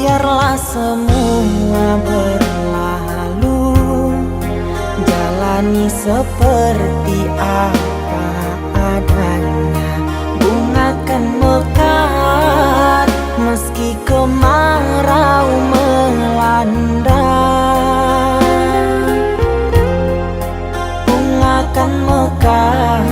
biarlah semua berlalu, jalani seperti apa adanya. Bunga kan mekar meski kemarau melanda, bunga kan mekar